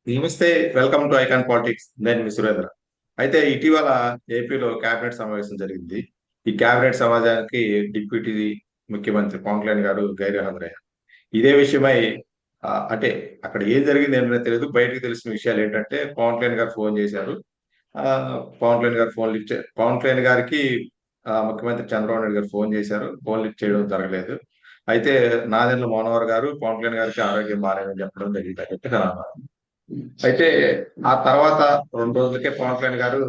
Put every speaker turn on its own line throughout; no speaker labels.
నమస్తే. Welcome to icon politics. నేను మీ సురేంద్ర. అయితే ఇటీవల ఏపీలో కేబినెట్ సమావేశం జరిగింది. ఈ కేబినెట్ సమావేశానికి డిప్యూటీ ముఖ్యమంత్రి పవన్ కళ్యాణ్ గారు గైర్ హాజరయ్యారు. ఇదే విషయమై అంటే అక్కడ ఏం జరిగింది ఏంటో తెలియదు. బయటకు తెలిసిన విషయాలు ఏంటంటే పవన్ కళ్యాణ్ గారు ఫోన్ చేశారు. ఆ, పవన్ కళ్యాణ్ గారు ఫోన్ లిఫ్ట్ పవన్ కళ్యాణ్ గారికి ముఖ్యమంత్రి చంద్రబాబు నాయుడు గారు ఫోన్ చేశారు. ఫోన్ లిఫ్ట్ చేయడం జరగలేదు. అయితే నాదెండ్ల మనోహర్ గారు పవన్ కళ్యాణ్ గారికి ఆరోగ్యం బాగాలేదని చెప్పడం జరిగింది అని చెప్పి నేను అన్నాను. అయితే ఆ తర్వాత 2 రోజులకే పవన్ కళ్యాణ్ గారు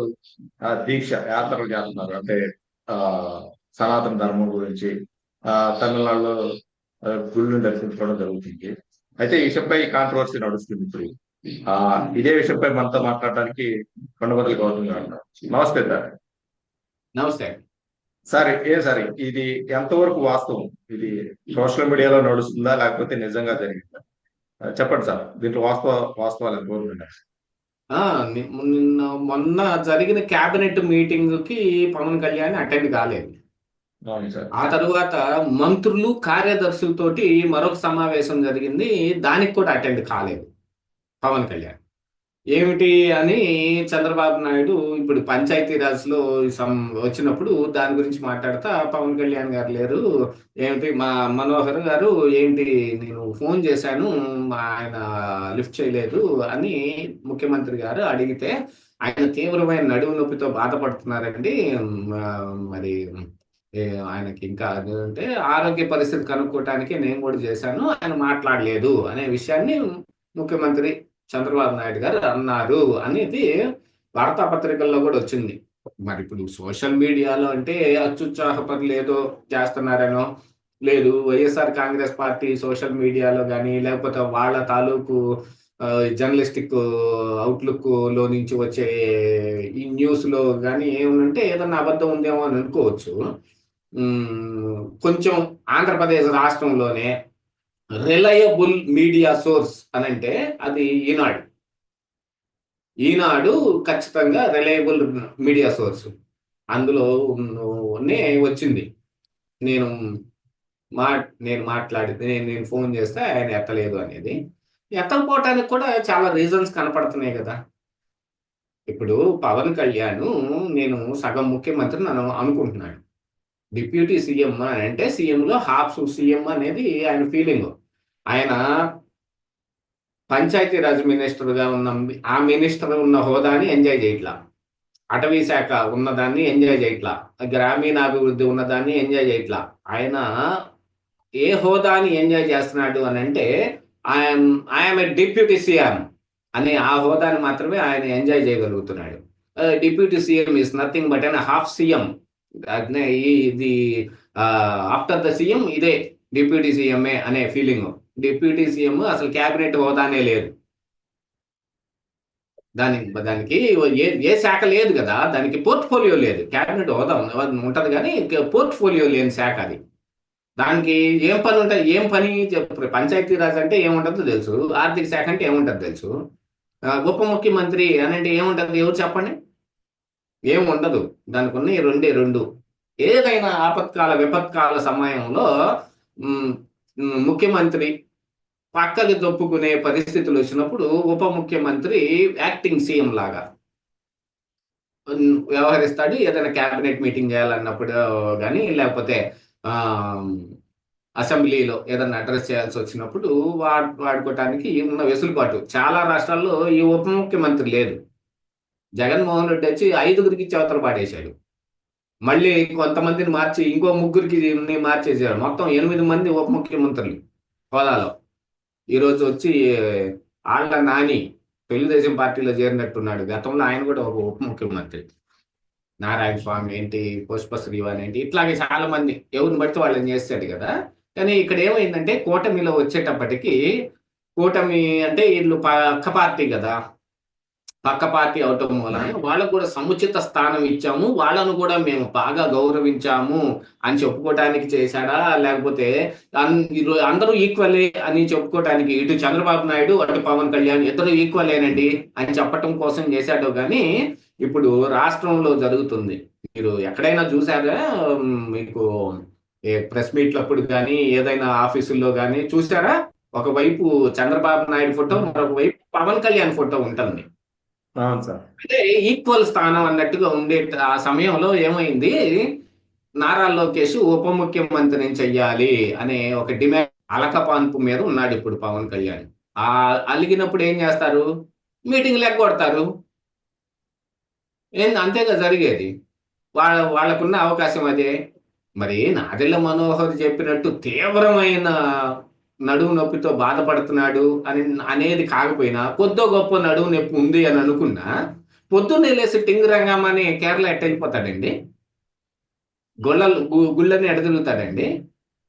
దీక్ష యాత్రలు చేస్తున్నారు. అంటే ఆ సనాతన ధర్మం గురించి తమిళనాడులో గుళ్ళను దర్శించుకోవడం జరుగుతుంది. అయితే ఈ విషయంపై కాంట్రవర్సీ నడుస్తుంది ఇప్పుడు. ఆ ఇదే విషయంపై మనతో మాట్లాడడానికి కొండపల్లి గౌతమ్ గారు ఉన్నారు. నమస్తే సార్.
నమస్తే.
సార్ సార్ ఇది ఎంతవరకు వాస్తవం? ఇది సోషల్ మీడియాలో నడుస్తుందా లేకపోతే నిజంగా జరిగిందా? చెప్పండి సార్. దీంట్లో వాస్తవాలు ఎంతవరకు ఉన్నాయి?
ఆ, నిన్న మొన్న జరిగిన క్యాబినెట్ మీటింగ్ కి పవన్ కళ్యాణ్ అటెండ్ కాలేదు.
అవును సార్.
ఆ తరువాత మంత్రులు కార్యదర్శులతోటి మరొక సమావేశం జరిగింది. దానికి కూడా అటెండ్ కాలేదు పవన్ కళ్యాణ్. ఏమిటి అని చంద్రబాబు నాయుడు ఇప్పుడు పంచాయతీరాజ్ లో వచ్చినప్పుడు దాని గురించి మాట్లాడుతా పవన్ కళ్యాణ్ గారు లేరు. ఏమిటి మా మనోహర్ గారు ఏంటి, నేను ఫోన్ చేశాను ఆయన లిఫ్ట్ చేయలేదు అని ముఖ్యమంత్రి గారు అడిగితే, ఆయన తీవ్రమైన నడుము నొప్పితో బాధపడుతున్నారండి. ఆ, మరి ఆయనకి ఇంకా అంటే ఆరోగ్య పరిస్థితి కనుక్కోవటానికి నేను కూడా చేశాను, ఆయన మాట్లాడలేదు అనే విషయాన్ని ముఖ్యమంత్రి చంద్రబాబు నాయుడు గారు అన్నారు అనేది వార్తాపత్రికల్లో కూడా వచ్చింది. మరి ఇప్పుడు సోషల్ మీడియాలో అంటే అత్యుత్సాహపరులు ఏదో చేస్తున్నారనో, లేదు వైఎస్ఆర్ కాంగ్రెస్ పార్టీ సోషల్ మీడియాలో కానీ లేకపోతే వాళ్ళ తాలూకు జర్నలిస్టిక్ అవుట్లుక్ లో నుంచి వచ్చే ఈ న్యూస్ లో కానీ ఏమనంటే ఏదన్నా అబద్ధం ఉందేమో అని అనుకోవచ్చు. కొంచెం ఆంధ్రప్రదేశ్ రాష్ట్రంలోనే రిలయబుల్ మీడియా సోర్స్ అని అంటే అది ఈనాడు. ఈనాడు ఖచ్చితంగా రిలయబుల్ మీడియా సోర్స్. అందులో వచ్చింది. నేను మా నేను మాట్లాడి నేను ఫోన్ చేస్తే ఆయన ఎత్తలేదు అనేది. ఎత్తకపోవటానికి కూడా చాలా రీజన్స్ కనపడుతున్నాయి కదా. ఇప్పుడు పవన్ కళ్యాణ్ నేను సగం ముఖ్యమంత్రి నన్ను అనుకుంటున్నాడు. డిప్యూటీ సీఎం అని అంటే సీఎంలో హాఫ్ సీఎం అనేది ఆయన ఫీలింగ్. ఆయన పంచాయతీరాజ్ మినిస్టర్గా ఉన్న ఆ మినిస్టర్ ఉన్న హోదాని ఎంజాయ్ చేయట్లా, అటవీ శాఖ ఉన్నదాన్ని ఎంజాయ్ చేయట్లా, గ్రామీణాభివృద్ధి ఉన్నదాన్ని ఎంజాయ్ చేయట్లా. ఆయన ఏ హోదాని ఎంజాయ్ చేస్తున్నాడు అని అంటే ఐఎమ్ ఏ డిప్యూటీ సీఎం అనే ఆ హోదాని మాత్రమే ఆయన ఎంజాయ్ చేయగలుగుతున్నాడు. Deputy CM is nothing but an half CM. ఇది ఆఫ్టర్ ద సీఎం ఇదే డిప్యూటీ సీఎంఏ అనే ఫీలింగ్. డిప్యూటీ సీఎం అసలు క్యాబినెట్ హోదానే లేదు. దానికి ఏ శాఖ లేదు కదా, దానికి పోర్ట్ఫోలియో లేదు. క్యాబినెట్ హోదా ఉంటది కానీ పోర్ట్ఫోలియో లేని శాఖ అది. దానికి ఏం పని ఉంటుంది, ఏం పని పంచాయతీరాజ్ అంటే ఏముంటుందో తెలుసు, ఆర్థిక శాఖ అంటే ఏముంటుందో తెలుసు, ఉప ముఖ్యమంత్రి అని అంటే ఏముంటుంది ఎవరు చెప్పండి? ఏం ఉండదు. దానికి ఉన్నాయి రెండే రెండు. ఏదైనా ఆపత్కాల విపత్కాల సమయంలో ముఖ్యమంత్రి పక్కకి తప్పుకునే పరిస్థితులు వచ్చినప్పుడు ఉప ముఖ్యమంత్రి యాక్టింగ్ సీఎం లాగా వ్యవహరిస్తాడు. ఏదైనా క్యాబినెట్ మీటింగ్ చేయాలన్నప్పుడు కానీ లేకపోతే అసెంబ్లీలో ఏదైనా అడ్రస్ చేయాల్సి వచ్చినప్పుడు వాడుకోవటానికి ఉన్న వెసులుబాటు చాలా రాష్ట్రాల్లో ఈ ఉప ముఖ్యమంత్రి లేదు. జగన్మోహన్ రెడ్డి వచ్చి 5గురికి చవతలు పాడేశాడు. మళ్ళీ కొంతమందిని మార్చి ఇంకో 3గురికి మార్చేసాడు. మొత్తం 8 మంది ఉప ముఖ్యమంత్రులు హోదాలో. ఈరోజు వచ్చి ఆళ్ల నాని తెలుగుదేశం పార్టీలో చేరినట్టున్నాడు. గతంలో ఆయన కూడా ఒక ఉప ముఖ్యమంత్రి. నారాయణ స్వామి ఏంటి, పుష్ప శ్రీవాణి ఏంటి, ఇట్లాగే చాలా మంది ఎవరిని బట్టి వాళ్ళని చేస్తాడు కదా. కానీ ఇక్కడ ఏమైందంటే కూటమిలో వచ్చేటప్పటికి, కూటమి అంటే వీళ్ళు పక్క పార్టీ కదా, పక్క పార్టీ అవటం వలన వాళ్ళకు కూడా సముచిత స్థానం ఇచ్చాము, వాళ్ళను కూడా మేము బాగా గౌరవించాము అని చెప్పుకోవటానికి చేశాడా, లేకపోతే అందరూ ఈక్వలే అని చెప్పుకోవటానికి ఇటు చంద్రబాబు నాయుడు అటు పవన్ కళ్యాణ్ ఇద్దరు ఈక్వలేనండి అని చెప్పటం కోసం చేశాడో కానీ ఇప్పుడు రాష్ట్రంలో జరుగుతుంది. మీరు ఎక్కడైనా చూసారా? మీకు ప్రెస్ మీట్లప్పుడు కానీ ఏదైనా ఆఫీసుల్లో కానీ చూసారా? ఒకవైపు చంద్రబాబు నాయుడు ఫోటో, మరొక వైపు పవన్ కళ్యాణ్ ఫోటో ఉంటుంది.
అవును సార్.
అంటే ఈక్వల్ స్థానం అన్నట్టుగా ఉండే ఆ సమయంలో ఏమైంది, నారా లోకేష్ ఉప ముఖ్యమంత్రిని చెయ్యాలి అనే ఒక డిమాండ్ అలకపాన్పు మీద ఉన్నాడు ఇప్పుడు పవన్ కళ్యాణ్. ఆ అలిగినప్పుడు ఏం చేస్తారు, మీటింగ్ లెగ్గొడతారు. అంతేగా జరిగేది. వాళ్ళకున్న అవకాశం అదే. మరి నాదెళ్ల మనోహర్ చెప్పినట్టు తీవ్రమైన నడుము నొప్పితో బాధపడుతున్నాడు అని అనేది కాకపోయినా, కొద్దో గొప్ప నడుము నొప్పి ఉంది అని అనుకున్నా, పొద్దున్నే లేసి టింగ్ రంగమని కేరళ ఎట్టెళ్ళిపోతాడండి? గుళ్ళని ఎట తిరుగుతాడండి?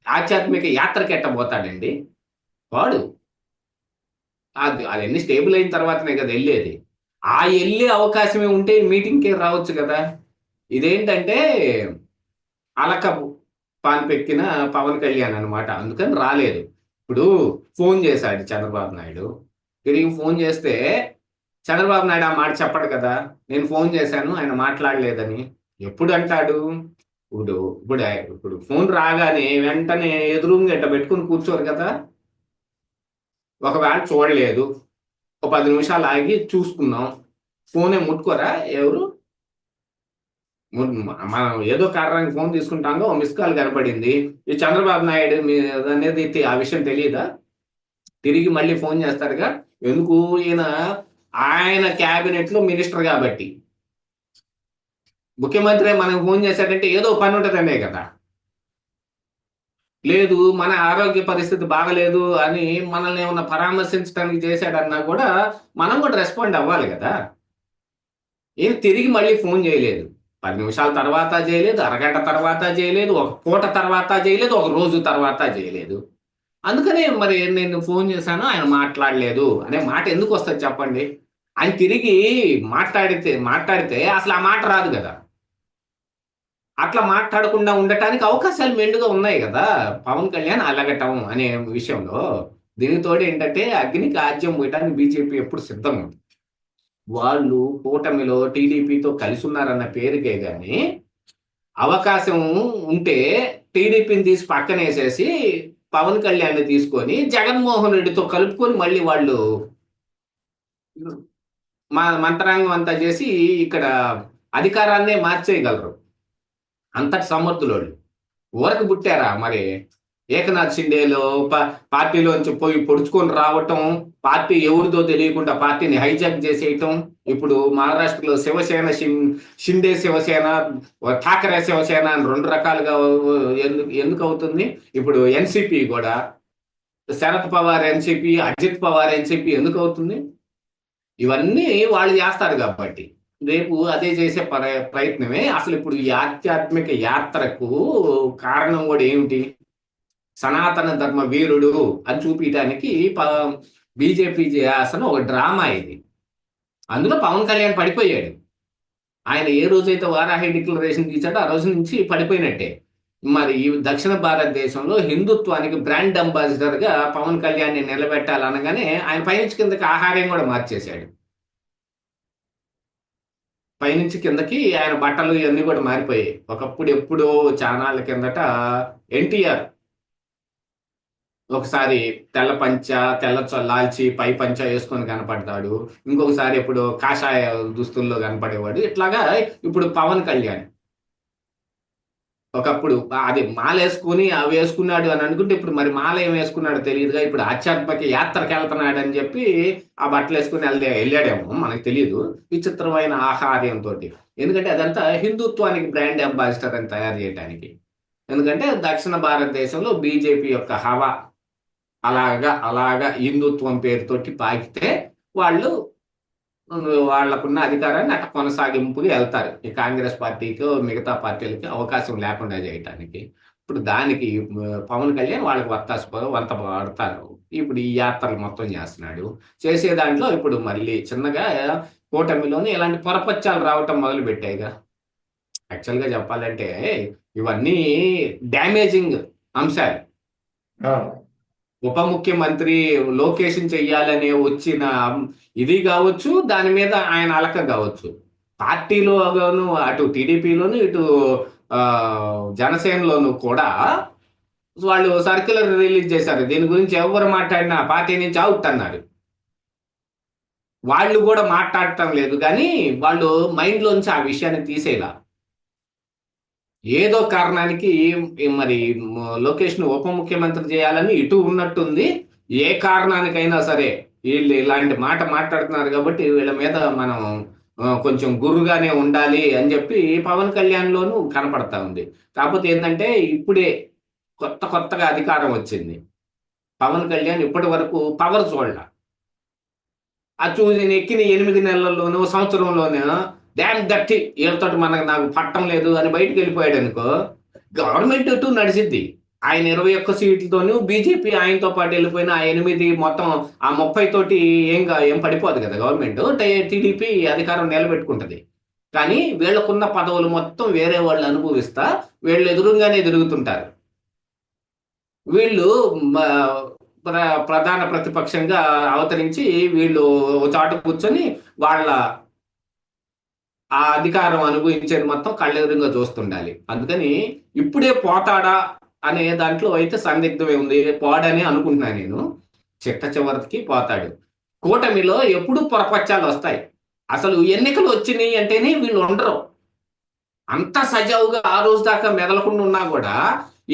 ఆధ్యాత్మిక యాత్రకి ఎట్ట పోతాడండి వాడు? అవన్నీ స్టేబుల్ అయిన తర్వాతనే కదా వెళ్ళేది. ఆ వెళ్ళే అవకాశమే ఉంటే మీటింగ్‌కే రావచ్చు కదా! ఇదేంటంటే అలక పాన్పెక్కిన పవన్ కళ్యాణ్ అన్నమాట. అందుకని రాలేదు. ఇప్పుడు ఫోన్ చేశాడు చంద్రబాబు నాయుడు. తిరిగి ఫోన్ చేస్తే చంద్రబాబు నాయుడు ఆ మాట చెప్పడు కదా! నేను ఫోన్ చేశాను ఆయన మాట్లాడలేదని. ఎప్పుడు అంటాడు? ఇప్పుడు ఇప్పుడు ఇప్పుడు ఫోన్ రాగానే వెంటనే ఎదురుంగా ఇట్ట పెట్టుకొని కూర్చోరు కదా! ఒకవేళ చూడలేదు. ఒక 10 నిమిషాలు ఆగి చూసుకుందాం. ఫోనే ముట్టుకోరా ఎవరు? మనం ఏదో కారణానికి ఫోన్ తీసుకుంటాంగా ఓ మిస్ కాల్ కనపడింది. ఈ చంద్రబాబు నాయుడు అనేది ఆ విషయం తెలీదా? తిరిగి మళ్ళీ ఫోన్ చేస్తారుగా. ఎందుకు? ఈయన ఆయన క్యాబినెట్‌లో మినిస్టర్ గాబట్టి. ముఖ్యమంత్రే మనకు ఫోన్ చేశాడంటే ఏదో పని ఉంటదనే కదా! లేదు మన ఆరోగ్య పరిస్థితి బాగాలేదు అని మనల్ని ఏమన్నా పరామర్శించడానికి చేశాడన్నా కూడా మనం కూడా రెస్పాండ్ అవ్వాలి గదా! ఈయన తిరిగి మళ్ళీ ఫోన్ చేయలేదు. 10 నిమిషాల తర్వాత చేయలేదు, అరగంట తర్వాత చేయలేదు, ఒక పూట తర్వాత చేయలేదు, ఒక రోజు తర్వాత చేయలేదు. అందుకనే మరి నేను ఫోన్ చేశాను ఆయన మాట్లాడలేదు అనే మాట ఎందుకొస్తది చెప్పండి? ఆయన తిరిగి మాట్లాడితే అసలు ఆ మాట రాదు గదా! అట్లా మాట్లాడకుండా ఉండటానికి అవకాశాలు మెండుగా ఉన్నాయి గదా! పవన్ కళ్యాణ్ అలగటం అనే విషయంలో. దీనికి తోడు ఏంటంటే అగ్నికి ఆజ్యం పోయటానికి బీజేపీ ఎప్పుడు సిద్ధంగా ఉంది. వాళ్ళు కూటమిలో టీడీపీతో కలిసున్నారన్న పేరుకే గాని, అవకాశం ఉంటే టీడీపీని తీసి పక్కనేసేసి, పవన్ కళ్యాణ్‌ని తీసుకొని, జగన్మోహన్ రెడ్డితో కలుపుకొని మళ్ళీ వాళ్ళు మంత్రాంగం అంతా చేసి ఇక్కడ అధికారాన్నే మార్చేయగలరు. అంతటి సమర్థులోళ్ళు. ఊరక పుట్టారా మరి? ఏకనాథ్ షిండేలో ప పార్టీలోంచి పోయి పొడుచుకొని రావటం, పార్టీ ఎవరిదో తెలియకుండా పార్టీని హైజాక్ చేసేయటం. ఇప్పుడు మహారాష్ట్రలో శివసేన షిండే శివసేన, ఠాకరే శివసేన అని 2 రకాలుగా ఎందుకవుతుంది? ఇప్పుడు ఎన్‌సీపీ గూడా శరద్ పవార్ ఎన్‌సీపీ, అజిత్ పవార్ ఎన్‌సీపీ ఎందుకవుతుంది? ఇవన్నీ వాళ్ళు జేస్తారు గాబట్టి. రేపు అదే చేసే ప్రయత్నమే. అసలిప్పుడు ఈ ఆధ్యాత్మిక యాత్రకు కారణం గూడా ఏమిటి? సనాతన ధర్మ వీరుడు అని చూపియటానికి బీజేపీ చేయాల్సిన ఒక డ్రామా ఇది. అందులో పవన్ కళ్యాణ్ పడిపోయాడు. ఆయన ఏ రోజైతే వారాహి డిక్లరేషన్ తీశాడో ఆ రోజు నుంచి పడిపోయినట్టే. మరి ఈ దక్షిణ భారతదేశంలో హిందుత్వానికి బ్రాండ్ అంబాసిడర్‌గా పవన్ కళ్యాణ్‌ని నిలబెట్టాలనగానే ఆయన పైనుంచి కిందకి ఆహార్యం గూడా మార్చేశాడు. పైనుంచి కిందకి ఆయన బట్టలు ఇయన్నీ గూడా మారిపోయాయి. ఒకప్పుడు ఎప్పుడో చానాళ్ళ కిందట ఎన్టీఆర్ ఒకసారి తెల్ల పంచ, లాల్చి పై పంచ యేసుకొని కనపడతాడు. ఇంకొకసారి ఎప్పుడో కాషాయ దుస్తుల్లో కనపడేవాడు. ఇట్లాగా ఇప్పుడు పవన్ కళ్యాణ్. ఒకప్పుడు అది మాలేసుకొని అవేసుకున్నాడు అని అనుకుంటే, ఇప్పుడు మరి మాల ఏం వేసుకున్నాడో తెలీదుగా. ఇప్పుడు ఆధ్యాత్మిక యాత్రకెళ్తున్నాడని జెప్పి, ఆ బట్టలేసుకొని ఎళ్ళాడేమో మనకు తెలీదు. విచిత్రమైన ఆహార్యంతోటి. ఎందుకంటే అదంతా హిందుత్వానికి బ్రాండ్ అంబాసిడర్ అని తయారు జేయటానికి. ఎందుకంటే దక్షిణ భారతదేశంలో బీజేపీ యొక్క హవా అలాగా హిందుత్వం పేరుతోటి పాకితే వాళ్ళు వాళ్ళకున్న అధికారాన్ని అట్ట కొనసాగింపుగా ఎళ్తారు. ఈ కాంగ్రెస్ పార్టీకో, మిగతా పార్టీలకి అవకాశం లేకుండా జేయటానికి. ఇప్పుడు దానికి పవన్ కళ్యాణ్ వాళ్ళకి వంత పాడతారు. ఇప్పుడు ఈ యాత్రలు మొత్తం జేస్తున్నాడు. చేసే దాంట్లో ఇప్పుడు మళ్ళీ చిన్నగా కూటమిలోని ఇలాంటి పొరపచ్చాలు రావటం మొదలుపెట్టాయిగా. యాక్చువల్‌గా చెప్పాలంటే ఇవన్నీ డ్యామేజింగ్ అంశాలు.
అవును.
ఉప ముఖ్యమంత్రి లోకేష్‌ని చెయ్యాలనే వచ్చిన ఇది గావచ్చు, దాని మీద ఆయన అలక గావచ్చు. పార్టీలోను అటు టీడీపీలోను, ఇటు జనసేనలోను కూడా వాళ్ళు సర్క్యులర్ రిలీజ్ చేశారు. దీని గురించి ఎవ్వరు మాట్లాడినా పార్టీ నుంచి ఔట్ అన్నారు. వాళ్ళు కూడా మాట్లాడటం లేదు, కానీ వాళ్ళు మైండ్లోంచి ఆ విషయాన్ని తీసేలా ఏదో కారణానికి మరి లోకేష్ ను ఉప ముఖ్యమంత్రి చేయాలని ఇటు ఉన్నట్టుంది. ఏ కారణానికైనా సరే వీళ్ళు ఇలాంటి మాట మాట్లాడుతున్నారు కాబట్టి వీళ్ళ మీద మనం కొంచెం గురుగానే ఉండాలి అని చెప్పి పవన్ కళ్యాణ్ లోనూ కనపడతా ఉంది. కాకపోతే ఏంటంటే ఇప్పుడే కొత్తగా అధికారం వచ్చింది. పవన్ కళ్యాణ్ ఇప్పటి వరకు పవర్ చూడాల. ఆ చూసి ఎక్కిన 8 నెలల్లోనూ సంవత్సరంలోనే డ్యామ్ దట్టి వీళ్ళతో నాకు పట్టం లేదు అని బయటకు వెళ్ళిపోయాడు అనుకో, గవర్నమెంట్ ఇటు నడిచిద్ది. ఆయన 21 సీట్లతోనూ బీజేపీ ఆయనతో పాటు వెళ్ళిపోయిన ఆ 8 మొత్తం ఆ 30 తోటి ఏం పడిపోదు కదా గవర్నమెంట్. టీడీపీ అధికారం నిలబెట్టుకుంటది. కానీ వీళ్ళకున్న పదవులు మొత్తం వేరే వాళ్ళు అనుభవిస్తా వీళ్ళు ఎదురుగానే తిరుగుతుంటారు. వీళ్ళు ప్రధాన ప్రతిపక్షంగా అవతరించి వీళ్ళు ఒక చాటు కూర్చొని వాళ్ళ ఆ అధికారం అనుభవించేది మొత్తం కళ్ళెదురుగా చూస్తుండాలి. అందుకని ఇప్పుడే పోతాడా అనే దాంట్లో అయితే సందిగ్ధమే ఉంది. పోడని అనుకుంటున్నా నేను. చిట్ట చివరికి పోతాడు. కూటమిలో ఎప్పుడు పొరపచ్చాలు వస్తాయి. అసలు ఎన్నికలు వచ్చినాయి అంటేనే వీళ్ళు ఉండరు. అంత సజావుగా ఆ రోజు దాకా మెదలకుండా ఉన్నా కూడా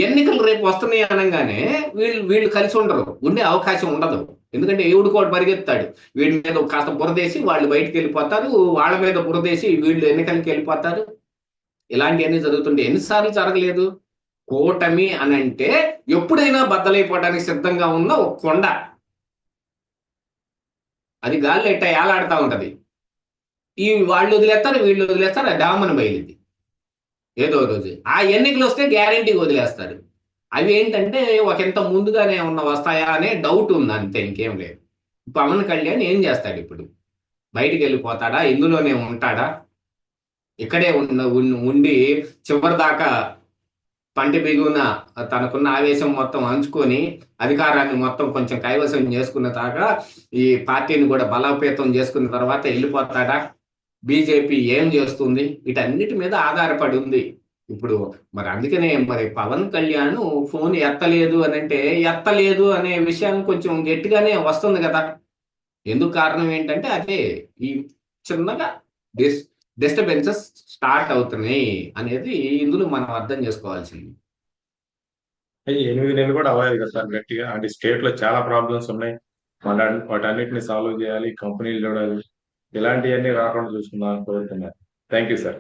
ఎన్నికలు రేపు వస్తున్నాయి అనగానే వీళ్ళు కలిసి ఉండరు. ఉండే అవకాశం ఉండదు. ఎందుకంటే ఎవడు కూడా పరిగెత్తాడు. వీడి మీద కాస్త బురదేసి వాళ్ళు బయటికి వెళ్ళిపోతారు. వాళ్ళ మీద బురదేసి వీళ్ళు ఎన్నికలకి వెళ్ళిపోతారు. ఇలాంటివన్నీ జరుగుతుంటే ఎన్నిసార్లు జరగలేదు. కూటమి అని అంటే ఎప్పుడైనా బద్దలైపోవడానికి సిద్ధంగా ఉన్న ఒక కొండ. అది గాల్లో ఇట్ట ఏలాడుతూ ఉంటది. ఈ వాళ్ళు వదిలేస్తారు, వీళ్ళు వదిలేస్తారు, ఆ డామని బయలుది ఏదో రోజు. ఆ ఎన్నికలు వస్తే గ్యారంటీ వదిలేస్తారు. అవి ఏంటంటే ఇంత ముందుగానే వస్తాయా అనే డౌట్ ఉంది, అంతే, ఇంకేం లేదు. పవన్ కళ్యాణ్ ఏం చేస్తాడు ఇప్పుడు? బయటికి వెళ్ళిపోతాడా? ఇందులోనే ఉంటాడా? ఇక్కడే ఉండి చివరి దాకా పంటి బిగున తనకున్న ఆవేశం మొత్తం అంచుకొని అధికారాన్ని మొత్తం కొంచెం కైవసం చేసుకున్న దాకా ఈ పార్టీని కూడా బలోపేతం చేసుకున్న తర్వాత వెళ్ళిపోతాడా? బీజేపీ ఏం చేస్తుంది? వీటన్నిటి మీద ఆధారపడి ఉంది ఇప్పుడు. మరి అందుకనే మరి పవన్ కళ్యాణ్ ఫోన్ ఎత్తలేదు అని అంటే, ఎత్తలేదు అనే విషయం కొంచెం గట్టిగానే వస్తుంది కదా. ఎందుకు కారణం ఏంటంటే అదే ఈ చిన్నగా డిస్టర్బెన్సెస్ స్టార్ట్ అవుతున్నాయి అనేది ఇందులో మనం అర్థం చేసుకోవాల్సింది.
8 నెలలు కూడా అవ్వాలి కదా సార్ గట్టిగా. అంటే స్టేట్ లో చాలా ప్రాబ్లమ్స్ ఉన్నాయి. వాటన్నిటిని సాల్వ్ చేయాలి, కంపెనీలు చూడాలి. ఇలాంటివన్నీ రాకుండా చూసుకుందాం అని కోరుతున్నాను. Thank you sir.